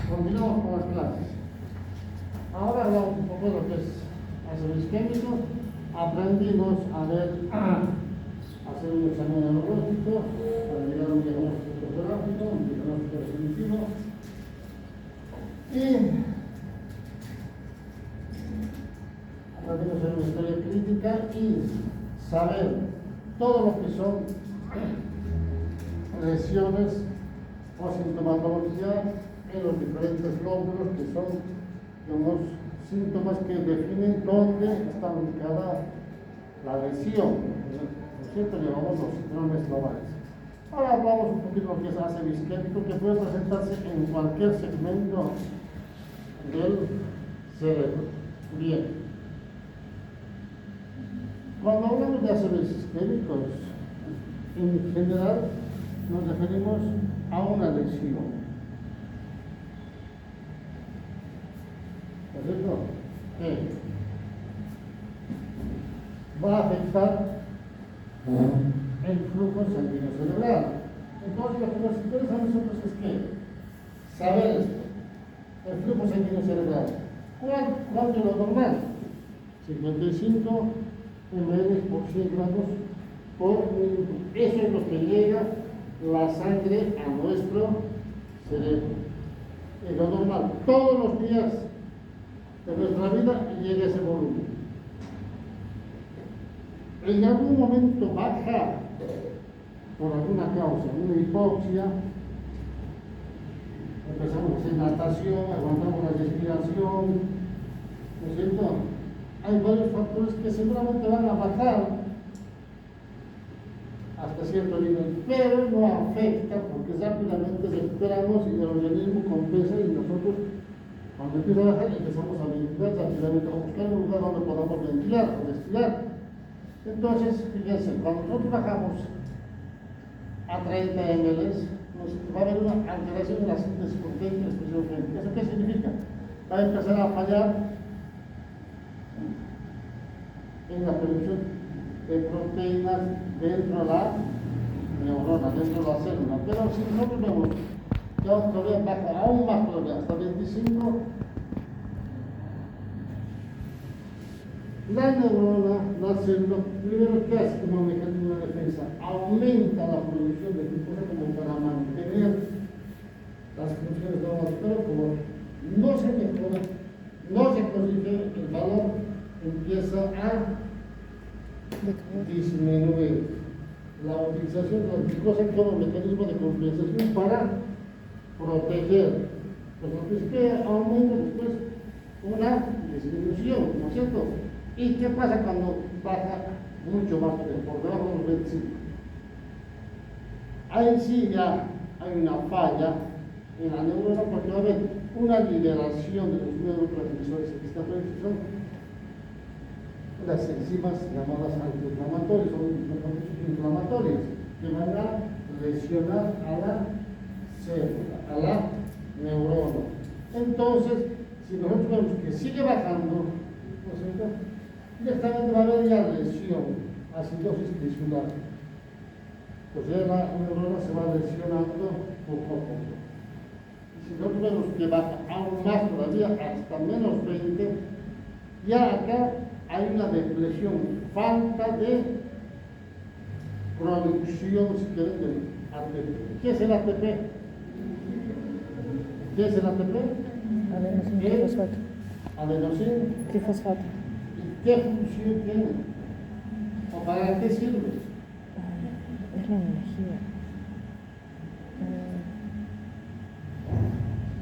continuamos con las clases. Ahora hablamos un poco de lo que es ácido isquémico. Aprendimos a ver, hacer un examen neurológico para llegar a un diagnóstico fotográfico, un diagnóstico definitivo. Y aprendimos a hacer una historia clínica y saber todo lo que son lesiones o sintomatología en los diferentes lóbulos, que son unos síntomas que definen dónde está ubicada la lesión. Por cierto, llevamos los síndromes globales. Ahora hablamos un poquito de lo que es ácido isquémico, que puede presentarse en cualquier segmento del cerebro. Bien. Cuando hablamos de ácidos isquémicos, en general nos referimos a una lesión. ¿Correcto? Que va a afectar el flujo sanguíneo cerebral. Entonces, lo que nos interesa a nosotros es que saber esto, el flujo sanguíneo cerebral. ¿Cuánto es lo normal? 55 ml por 100 gramos por minuto. Eso es lo que llega la sangre a nuestro cerebro. Es lo normal. Todos los días de nuestra vida llega ese volumen. En algún momento baja por alguna causa, una hipoxia, empezamos a hacer natación, aguantamos la respiración, ¿no es cierto? Hay varios factores que seguramente van a bajar hasta cierto nivel, pero no afecta porque rápidamente recuperamos y el organismo compensa y nosotros, cuando empieza a bajar, empezamos a ventilar rápidamente, a buscar un lugar donde podamos ventilar o respirar. Entonces, fíjense, cuando nosotros bajamos a 30 ml, va a haber una alteración en la síntesis proteica específicamente. ¿Eso qué significa? Va a empezar a fallar en la producción de proteínas dentro de la neurona, dentro de la célula. Pero si nosotros vemos que todavía baja aún más todavía, hasta 25, la neurona, la célula, primero que hace como mecanismo de defensa, aumenta la producción de glucosa como para mantener las funciones normales, pero como no se mejora, no se consigue el valor, empieza a disminuir la utilización de la glucosa como mecanismo de compensación para proteger. Pues que aumenta después una disminución, ¿no es cierto? ¿Y qué pasa cuando baja mucho más por debajo de los 25? Ahí sí ya hay una falla en la neurona porque va a haber una liberación de los neurotransmisores excitatorios, que son las enzimas llamadas antiinflamatorias o inflamatorias, que van a lesionar a la célula, a la neurona. Entonces, si nosotros vemos que sigue bajando, ¿no es cierto?, directamente va a haber ya lesión, acidosis tisular. Pues ya la neurona se va lesionando poco a poco. Si nosotros vemos que baja aún más todavía, hasta menos 20, ya acá hay una depresión, falta de producción, si quieren, del ATP. ¿Qué es el ATP? ¿Qué es el ATP? Adenosín trifosfato. Adenosín Trifosfato. ¿Y qué función tiene? ¿O para qué sirve? Es la energía.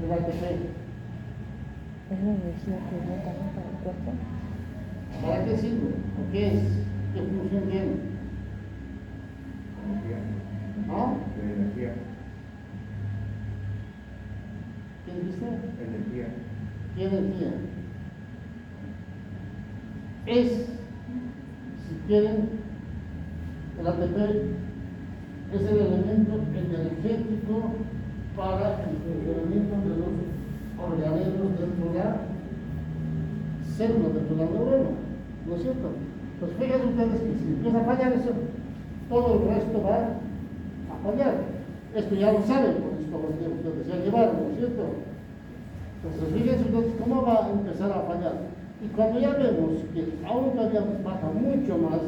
El ATP. Es la energía que bota, ¿no?, para el cuerpo. ¿Para qué sirve? ¿O qué es? ¿Qué función tiene? Energía. ¿Ah? De energía. ¿Qué dijiste? Energía. ¿Qué energía? Es, si quieren, el ATP es el elemento energético para el funcionamiento de los organismos dentro de la célula, dentro de la neurona, ¿no es cierto? Pues fíjense ustedes que si empieza a fallar eso, todo el resto va a fallar. Esto ya lo saben, por esto ustedes ya llevaron, ¿no es cierto? Entonces, fíjense ustedes cómo va a empezar a fallar. Y cuando ya vemos que aún todavía baja mucho más,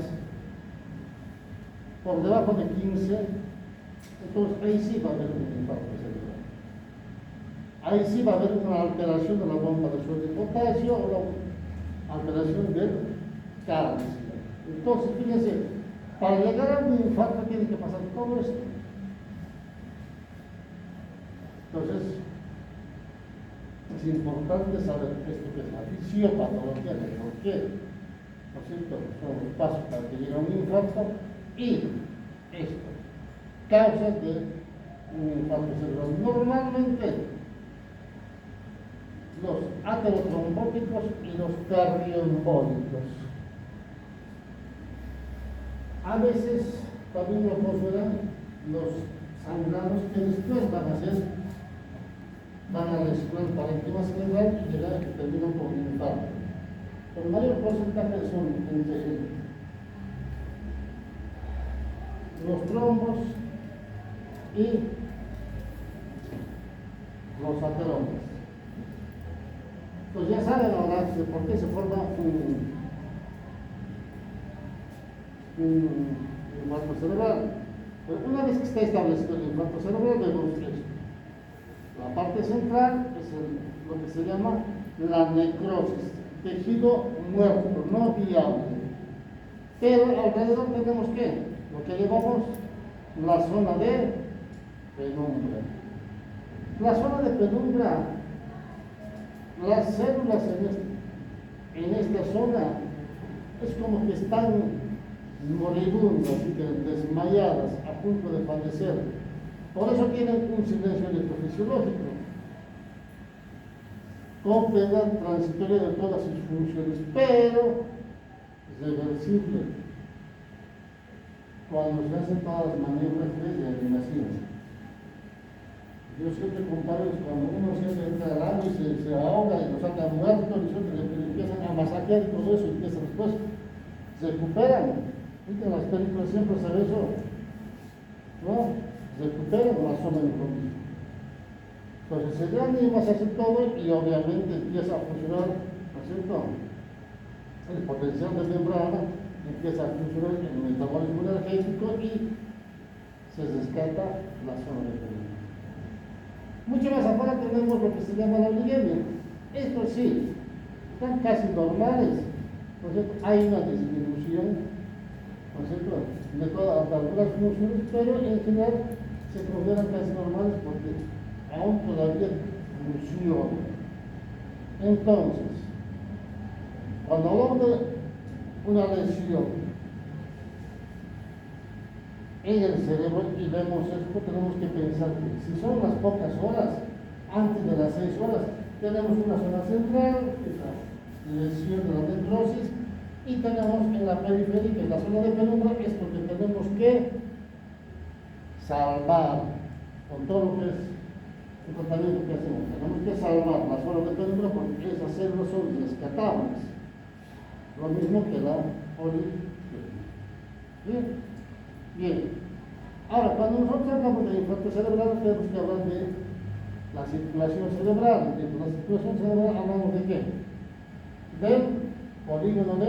por debajo de 15, entonces ahí sí va a haber un infarto cerebral. Ahí sí va a haber una alteración de la bomba de sodio y potasio o la alteración del cálcio. Entonces, fíjense, para llegar a un infarto tiene que pasar todo esto. Entonces, es importante saber esto que es la fisiopatología del por qué, ¿no es cierto? Son los pasos para que llegue a un infarto y esto, causas de un infarto cerebral. Normalmente, los aterotrombóticos y los cardioembólicos. A veces también lo consideran los sangrados que después van a lesionar el parénquima cerebral y llegar a que terminan con un infarto. El mayor porcentaje son entre los trombos y los ateromas. Pues ya saben ahora de por qué se forma un infarto cerebral. Pero una vez que está establecido el infarto cerebral, vemos esto. La parte central es lo que se llama la necrosis, tejido muerto, no viable. Pero alrededor tenemos ¿qué? Lo que llamamos la zona de penumbra. La zona de penumbra, las células en esta zona es como que están moribundas, así que desmayadas, a punto de fallecer. Por eso tienen un silencio electrofisiológico, con pérdida transitoria de todas sus funciones, pero reversible cuando se hacen todas las maniobras de reanimación. Yo siempre comparo es cuando uno siempre entra al agua y se ahoga y lo saca muerto, y le empiezan a masacrar y todo eso, y empiezan después, se recuperan. ¿Viste? En las películas siempre se ve eso, ¿no? Se recuperan o asoman el mismo. Entonces se reanima, se hace todo y obviamente empieza a funcionar, ¿no es cierto? El potencial de membrana empieza a funcionar el metabolismo energético y se rescata la zona de penumbra. Mucho más afuera tenemos lo que se llama la oligemia. Esto sí, están casi normales, ¿no es cierto? Hay una disminución, ¿no es cierto?, de todas las funciones, pero en general se consideran casi normales porque aún todavía funcionan. Entonces, cuando hablamos de una lesión en el cerebro y vemos esto, tenemos que pensar que si son las pocas horas, antes de las 6 horas, tenemos una zona central, que es la lesión de la necrosis, y tenemos en la periférica, en la zona de penumbra, es porque tenemos que salvar, con todo lo que es el tratamiento que hacemos, tenemos que salvar la zona de penumbra porque esas células son rescatables, lo mismo que la poligemia. ¿Bien? Bien, ahora cuando nosotros hablamos de infarto cerebral tenemos que hablar de la circulación cerebral. De la circulación cerebral hablamos de qué? Del polígono de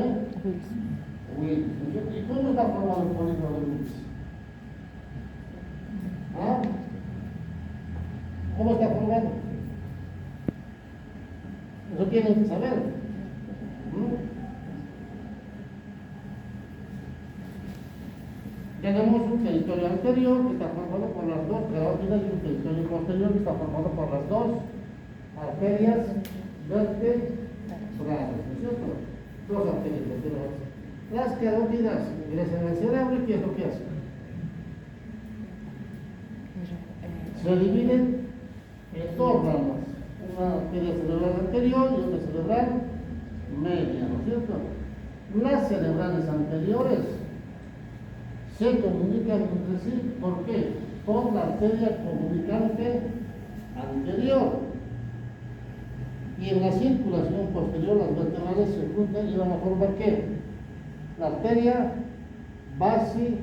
Willis. ¿Y cómo está formado el polígono de Willis? ¿Ah? ¿Cómo está formado? Eso tienen que saber. Tenemos un territorio anterior que está formado por las dos carótidas y un territorio posterior que está formado por las dos arterias vertebrales, ¿no es cierto? Dos arterias vertebrales. Las carótidas ingresan al cerebro y ¿qué es lo que hacen? Se dividen en dos ramas, una arteria cerebral anterior y otra cerebral media, ¿no es cierto? Las cerebrales anteriores se comunican entre sí, ¿por qué? Por la arteria comunicante anterior. Y en la circulación posterior, las vertebrales se juntan y van a formar ¿qué? La arteria basilar,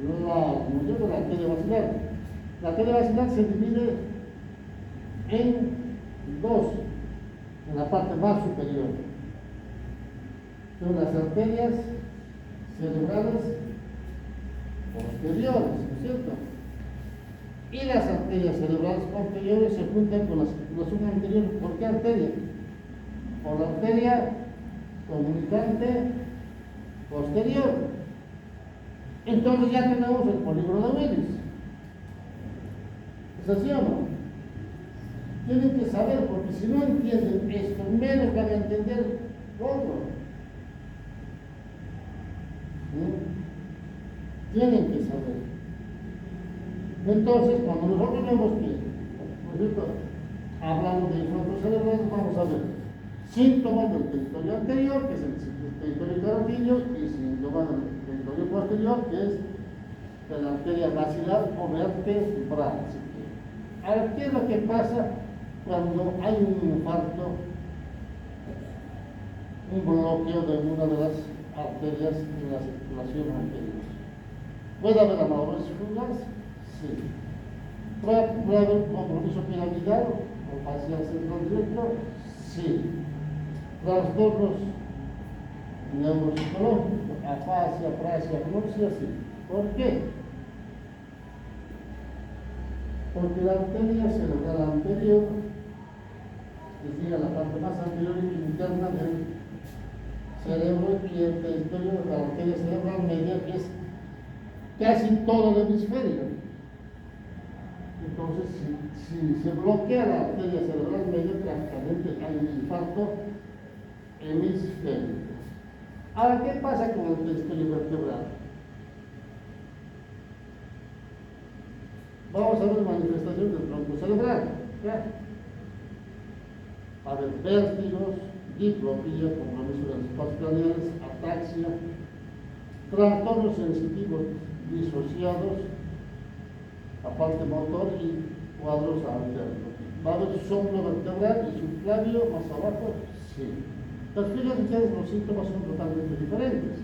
¿no es cierto? La arteria basilar. La arteria basilar se divide en dos en la parte más superior. Son las arterias cerebrales posteriores, ¿no es cierto? Y las arterias cerebrales posteriores se juntan con la circulación anterior. ¿Por qué arteria? Por la arteria comunicante posterior. Entonces ya tenemos el polígono de Willis. ¿Es así o no? Tienen que saber, porque si no entienden esto, menos van a entender lo otro. Tienen que saber. Entonces, cuando nosotros vemos que, por ejemplo, hablamos de infartos cerebrales, vamos a ver síntomas del territorio anterior, que es el territorio carotídeo, y síntomas del territorio posterior, que es de la arteria basilar o vertebral. Ahora, ¿qué es lo que pasa cuando hay un infarto, un bloqueo de una de las arterias de la circulación anterior? ¿Puede haber amadores fugas? Sí. ¿Puede haber compromiso piramidal o facial central directo? Sí. Trastornos neuropsicológicos, afasia, praxia, agnosia, sí. ¿Por qué? Porque la arteria cerebral anterior, es decir, la parte más anterior y interna del cerebro, y el territorio de la arteria cerebral media, que es casi todo el hemisferio. Entonces, si se bloquea la arteria cerebral media, prácticamente hay un infarto hemisférico. Ahora, ¿qué pasa con el territorio vertebral? Vamos a ver manifestación del tronco cerebral. ¿Ya? A ver, vértigos, diplopía, compromiso de los espacios craneales, ataxia, trastornos sensitivos disociados, aparte motor y cuadros alternos. Va a haber sombro vertebral y subclavio más abajo, sí. Pero fíjense ustedes, los síntomas son totalmente diferentes.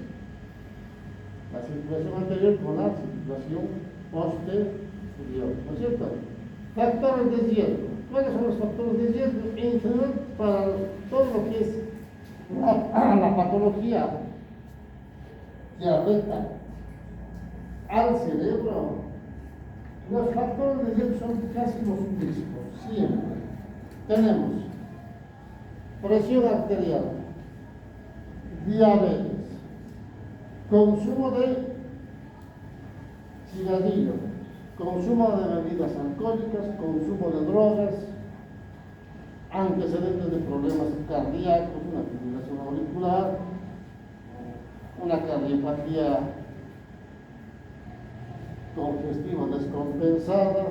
La circulación anterior con la circulación posterior, ¿no es cierto? Factores de riesgo. ¿Cuáles son los factores de riesgo? En general, para todo lo que es la patología que afecta al cerebro, los factores de riesgo son casi los mismos, siempre. Tenemos presión arterial, diabetes, consumo de cigarrillo, consumo de bebidas alcohólicas, consumo de drogas, antecedentes de problemas cardíacos, una fibrilación auricular, una cardiopatía congestiva descompensada,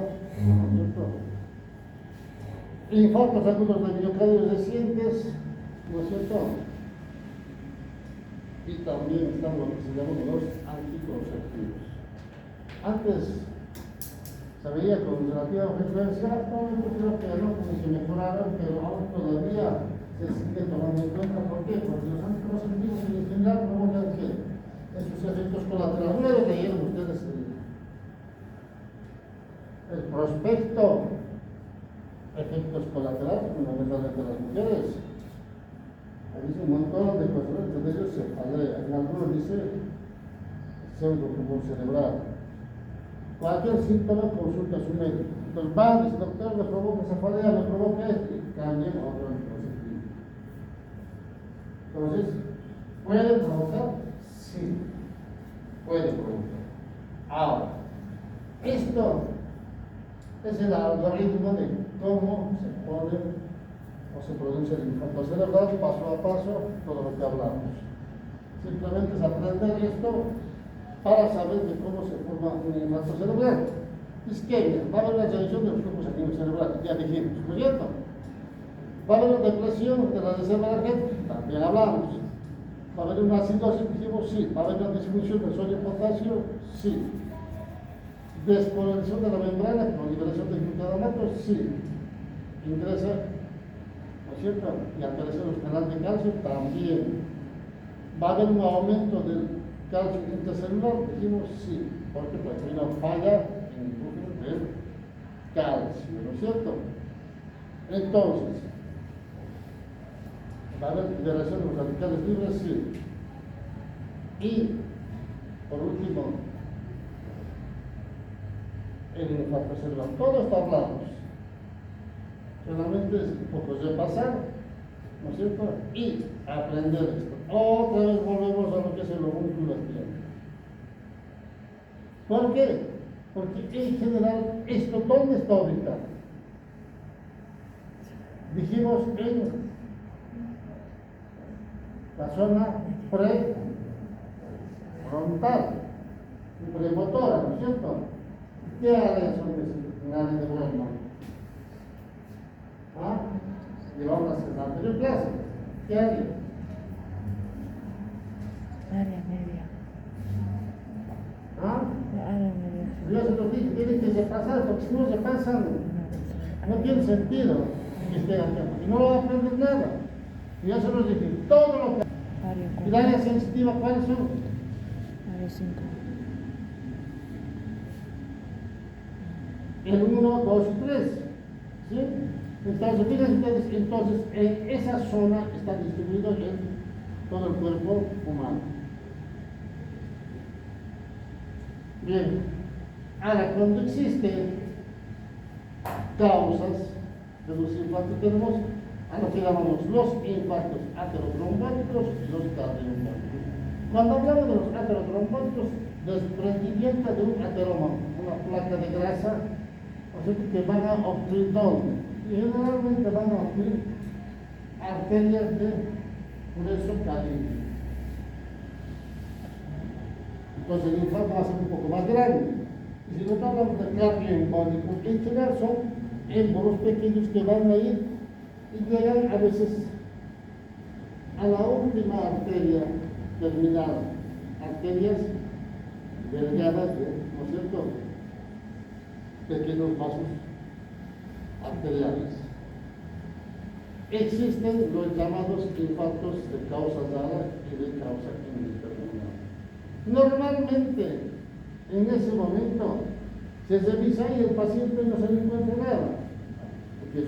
infartos agudos de miocardio recientes, ¿no es cierto? Y también están lo que se llaman los anticonceptivos. Antes se veía con relativa frecuencia, creo que no, como que mejoraron, pero aún todavía se sigue tomando en cuenta. ¿Por qué? Porque los anticonceptivos en general provocan que en sus efectos colaterales, no lo leyeron ustedes el prospecto, efectos colaterales, fundamentalmente las mujeres. Hay un montón de cosas, entre ellos cefalea, en algunos dice pseudocomún cerebral. Cualquier síntoma consulta a su médico. Entonces va, dice, doctor, me provoca cefalea, me provoca esto, y cambien a otro anticonceptivo. Entonces, ¿puede provocar? Sí, puede provocar. Ahora, esto es el algoritmo de cómo se pone o se produce el infarto cerebral, paso a paso, todo lo que hablamos. Simplemente es aprender esto para saber de cómo se forma un infarto cerebral. Isquemia, va a haber una reducción de los flujos sanguíneos cerebrales, ya dijimos, ¿no es cierto? Va a haber una depresión de la reserva energética, también hablamos. Va a haber una acidosis, dijimos, sí. Va a haber una disminución del sodio y potasio, sí. Despolarización de la membrana con liberación de glutamato, sí. Ingresa, ¿no es cierto? Y alteración del canal de calcio, también. Va a haber un aumento del calcio intracelular, dijimos, sí. Porque pues hay una falla en el núcleo del calcio, ¿no es cierto? Entonces, va a haber liberación de los radicales libres, sí. Y, por último, el infarto cerebral. Todo está hablado. Solamente es un poco repasar, ¿no es cierto? Y aprender esto. Otra vez volvemos a lo que es el homúnculo espiritual. ¿Por qué? Porque en general, ¿esto dónde está ubicado? Dijimos en la zona prefrontal y premotora, ¿no es cierto? ¿Qué áreas son en área de Brennan? ¿Ah? Llevamos a la anterior clase. ¿Qué área? Área media. ¿Ah? La área media. Yo se los dije, tienen que repasar, porque si no se pasan, no tiene sentido que estén aquí, porque no van a aprender nada. Y yo se los dije, todo lo que... Área ¿Y la área sensitiva cuáles son? Área 5. El 1, 2 y 3. ¿Sí? Entonces, fíjense ustedes, entonces, en esa zona está distribuido en todo el cuerpo humano. Bien. Ahora, cuando existen causas de los infartos, tenemos a lo que llamamos los infartos aterotrombóticos y los cardiotrombóticos. Cuando hablamos de los aterotrombóticos, desprendimiento de un ateroma, una placa de grasa, o sea que van a obstruir ¿dónde? Y generalmente van a obstruir arterias de grueso calibre. Entonces el infarto va a ser un poco más grande. Y si nosotros hablamos de cardioembólico, en general son émbolos pequeños que van a ir y llegan a veces a la última arteria terminal, arterias delgadas, ¿no es cierto? Pequeños vasos arteriales. Existen los llamados infartos de causa dada y de causa indeterminada. Normalmente, en ese momento, se revisa y el paciente no se le encuentra nada, porque es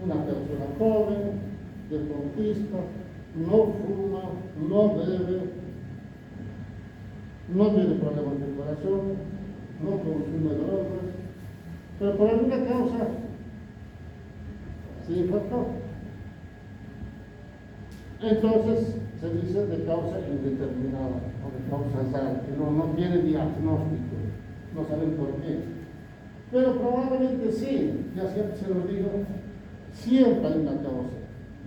una persona joven, deportista, no fuma, no bebe, no tiene problemas de corazón, no consume drogas, pero por alguna causa se infartó. Entonces se dice de causa indeterminada o de causa rara, que no tiene diagnóstico, no saben por qué. Pero probablemente sí, ya siempre se lo digo, siempre hay una causa,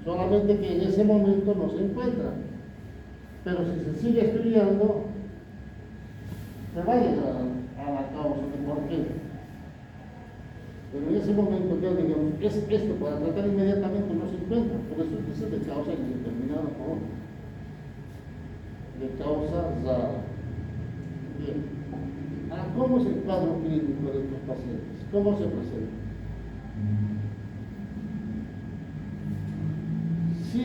solamente que en ese momento no se encuentra. Pero si se sigue estudiando, se va a llegar a la causa de por qué. Pero en ese momento ya digamos, es esto para tratar inmediatamente no se encuentra, por eso dice de causa indeterminada o de causa rara. Bien. ¿Cómo es el cuadro clínico de estos pacientes? ¿Cómo se presenta? Si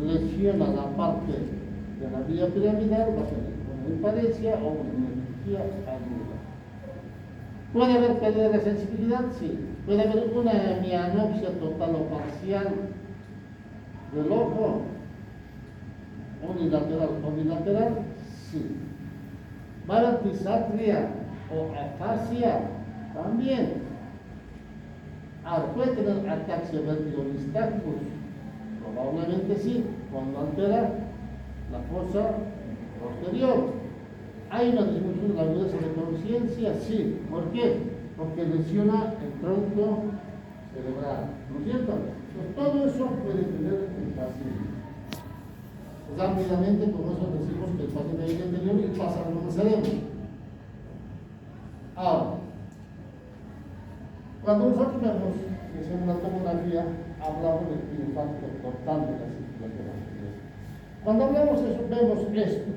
lesiona la parte de la vía piramidal, va a tener una hiparesia o una miopía aguda. ¿Puede haber pérdida de sensibilidad? Sí. ¿Puede haber una hemianopsia total o parcial del ojo? Unilateral o bilateral? Sí. ¿Va a haber disartria o afasia? También. Ahora, ¿puede tener ataxia vertigo-nystagmus? Probablemente sí, cuando altera la fosa posterior. ¿Hay una disminución de la agudeza de conciencia? Sí. ¿Por qué? Porque lesiona el tronco cerebral, ¿no es cierto? Entonces, todo eso puede tener el paciente. Rápidamente, con eso decimos que el paciente hay anterior y pasa algo en el cerebro. Ahora, cuando nosotros vemos que hacemos una tomografía, hablamos del infarto total de la circulación arterial. Cuando hablamos de eso, vemos esto.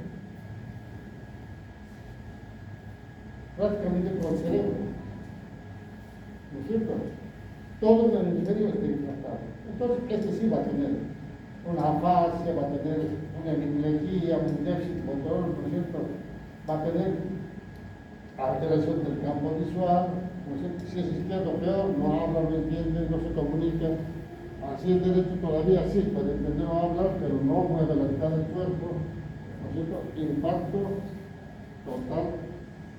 Prácticamente por el cerebro, ¿no es cierto? Todo el hemisferio está infartado. Entonces, este sí va a tener una afasia, va a tener una hemiplegia, un déficit motor, ¿no es cierto? Va a tener alteración del campo visual, Si es izquierdo, peor, no habla, no entiende, no se comunica. Así es derecho todavía sí, puede entender o hablar, pero no mueve la mitad del cuerpo, ¿no es cierto? Impacto total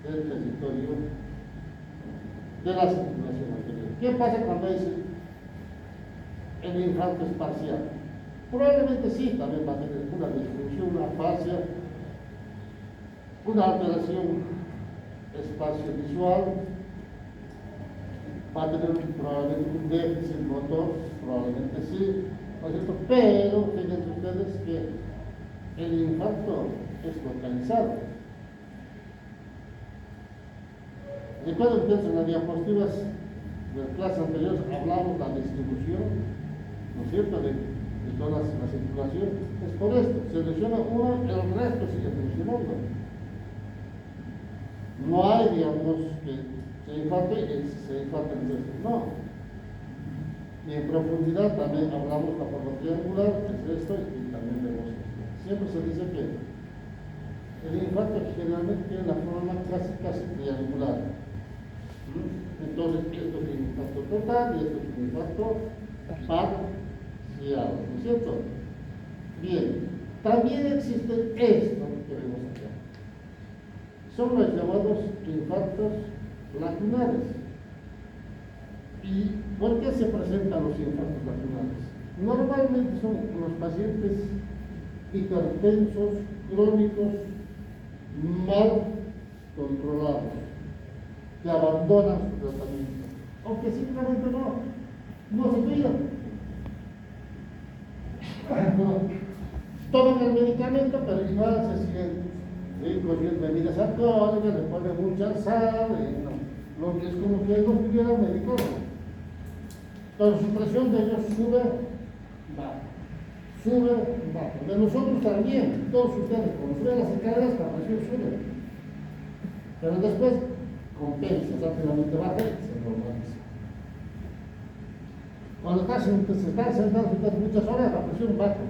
del territorio de la circulación anterior. ¿Qué pasa cuando dice el infarto es parcial? Probablemente sí, también va a tener una disfunción, una afasia, una alteración espacio-visual, va a tener probablemente un déficit motor, probablemente sí, ¿no es cierto? Pero fíjense ustedes que el infarto es localizado. Recuerden ustedes en las diapositivas de las clases anteriores hablamos de la distribución, ¿no es cierto?, de toda la circulación. Es por esto, se lesiona uno, el resto sigue funcionando. No hay, digamos, que se infarte el resto, no. Y en profundidad también hablamos la forma triangular, el resto, y también vemos esto. Siempre se dice que el infarto generalmente tiene la forma casi triangular. Entonces, esto es un infarto total y esto es un infarto parcial, ¿no es cierto? Bien, también existe esto que vemos acá. Son los llamados infartos lacunares. ¿Y por qué se presentan los infartos lacunares? Normalmente son los pacientes hipertensos, crónicos, mal controlados, que abandonan su tratamiento, o que simplemente no se cuidan. Toman el medicamento, pero igual se siguen cogiendo bebidas alcohólicas, le ponen mucha sal, lo que es como que no estuvieran medicados. Entonces su presión de ellos sube, baja. Sube, baja. De nosotros también, todos ustedes, cuando suben las escaleras, la presión sube. Pero después compensa, rápidamente baja y se normaliza. Cuando se están sentados muchas horas, la presión baja.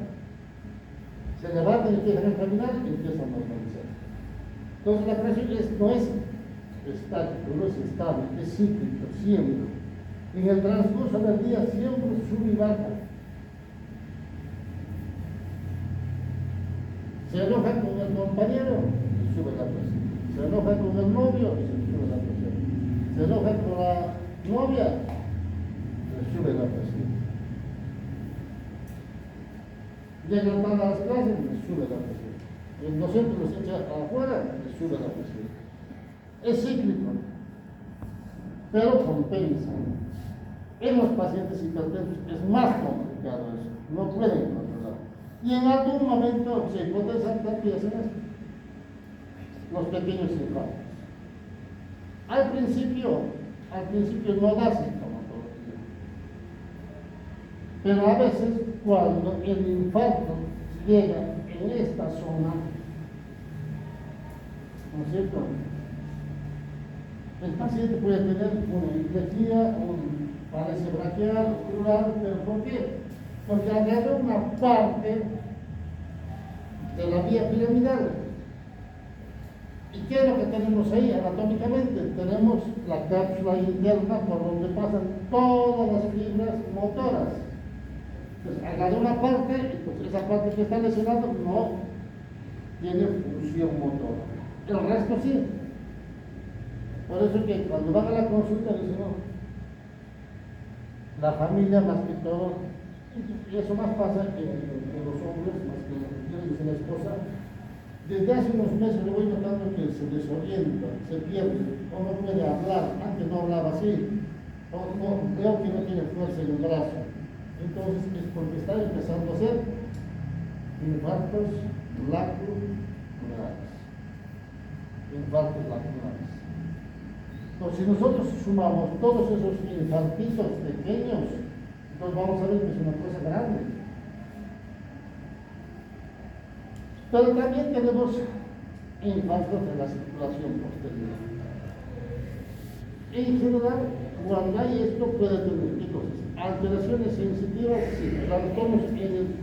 Se levantan y empiezan a caminar y empiezan a normalizar. Entonces la presión no es estática, no es estable, es cíclico, siempre. En el transcurso del día siempre sube y baja. Se enoja con el compañero y sube la presión. Se enoja con el novio y se sube la presión. Se enoja con la novia, se sube la presión. Llegan tarde a las clases, le sube la presión. El docente los echa afuera, le sube la presión. Es cíclico, pero compensa. En los pacientes hipertensos es más complicado eso, no pueden controlar. Y en algún momento se hipotensan también hacen esto, los pequeños infartos. Al principio no da sintomatología, pero a veces cuando el infarto llega en esta zona, ¿no es cierto?, el paciente puede tener una hemiplegia, un parece braquial, ocular, pero ¿por qué? Porque agarra una parte de la vía piramidal. ¿Y qué es lo que tenemos ahí anatómicamente? Tenemos la cápsula interna por donde pasan todas las fibras motoras. Entonces, agarra una parte, y pues esa parte que está lesionada no tiene función motora. El resto sí. Por eso que cuando van a la consulta dicen, no, la familia más que todo, y eso más pasa en los hombres, más que en las mujeres, dice la esposa, desde hace unos meses le voy notando que se desorienta, se pierde, o no puede hablar, antes no hablaba así, o veo que no tiene fuerza en el brazo. Entonces es porque está empezando a hacer infartos lacunales. Infartos lacunales. Entonces, si nosotros sumamos todos esos infartitos pequeños, entonces vamos a ver que es una cosa grande. Pero también tenemos infartos de la circulación posterior. En general, cuando hay esto puede tener, ¿qué cosas? Alteraciones sensitivas, sí. Trastornos en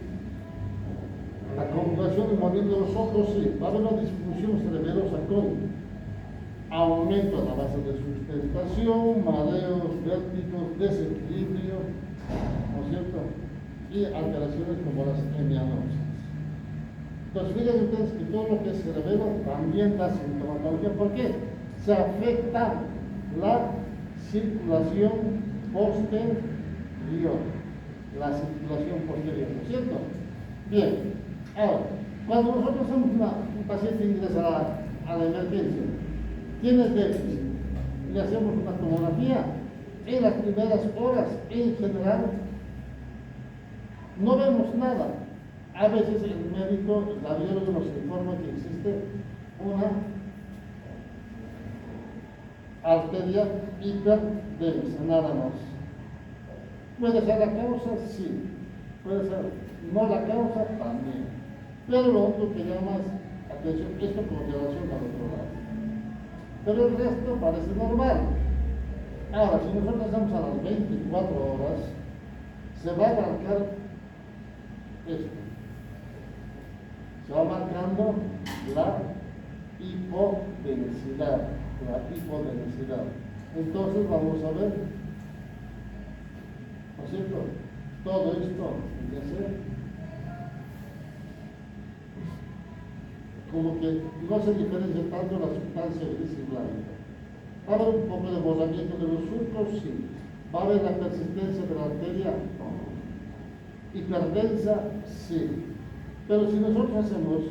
la conjugación y movimiento de los ojos, sí. Va a haber una disfunción cerebelosa crónica. aumento a la base de sustentación, mareos, vértigos, desequilibrio, ¿no es cierto? Y alteraciones como las hemianopsias. Entonces, fíjense ustedes que todo lo que es cerebelo también da sintomatología. ¿Por qué? Se afecta la circulación posterior. La circulación posterior, ¿no es cierto? Bien, ahora, cuando nosotros hacemos un paciente ingresa a la emergencia, tiene déficit, le hacemos una tomografía, en las primeras horas, en general, no vemos nada. A veces el médico, el radiólogo nos informa que existe una arteria hiperdensa, nada más. ¿Puede ser la causa? Sí. Puede ser no la causa, también. Pero lo otro que llama atención, esto con relación al otro lado. Pero el resto parece normal. Ahora, si nosotros hacemos a las 24 horas, se va a marcar esto. Se va marcando la hipodensidad. Entonces vamos a ver, ¿no es cierto? Todo esto, fíjense, como que no se diferencia tanto la sustancia gris y blanca. Va a haber un poco de borramiento de los surcos, sí. Va a haber la persistencia de la arteria hiperdensa, sí. Pero si nosotros hacemos,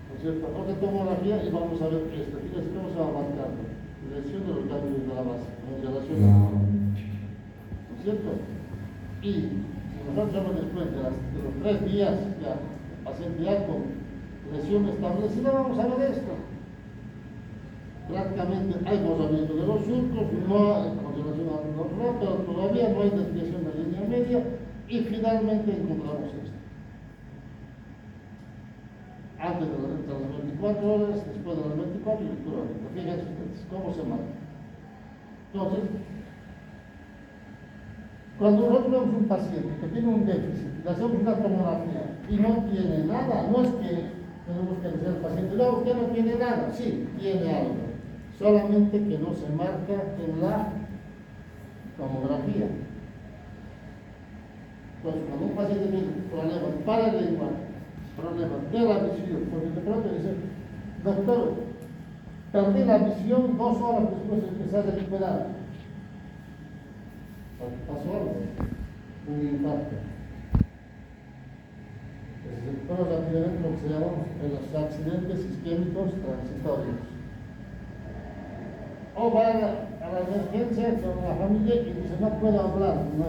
¿no es cierto?, otra tomografía y vamos a ver esto. Fíjense cómo se va marcando. Lesión de los ganglios de la base, congelación de la base. ¿No es cierto? Y si nosotros vemos después de los 3 días ya, el paciente ya con lesión establecida, vamos a ver esto. Prácticamente hay borramiento de los surcos, no hay congelación al otro lado, pero todavía no hay desviación de línea media y finalmente encontramos esto. Antes de las 24 horas, después de las 24 y lectura. Fíjense ustedes cómo se marca. Entonces, cuando nosotros vemos un paciente que tiene un déficit, le hacemos una tomografía y no tiene nada, no es que tenemos que decir al paciente, no, usted no tiene nada, sí, tiene algo, solamente que no se marca en la tomografía. Entonces, cuando un paciente tiene problemas para el lenguaje, problemas de la visión, porque de pronto dice, doctor, perdí la visión 2 horas después de empezar a recuperar. Pasó algo, un infarto. Pero rápidamente lo que se llama los accidentes isquémicos transitorios. O va a la emergencia con la familia y dice, no puedo hablar, no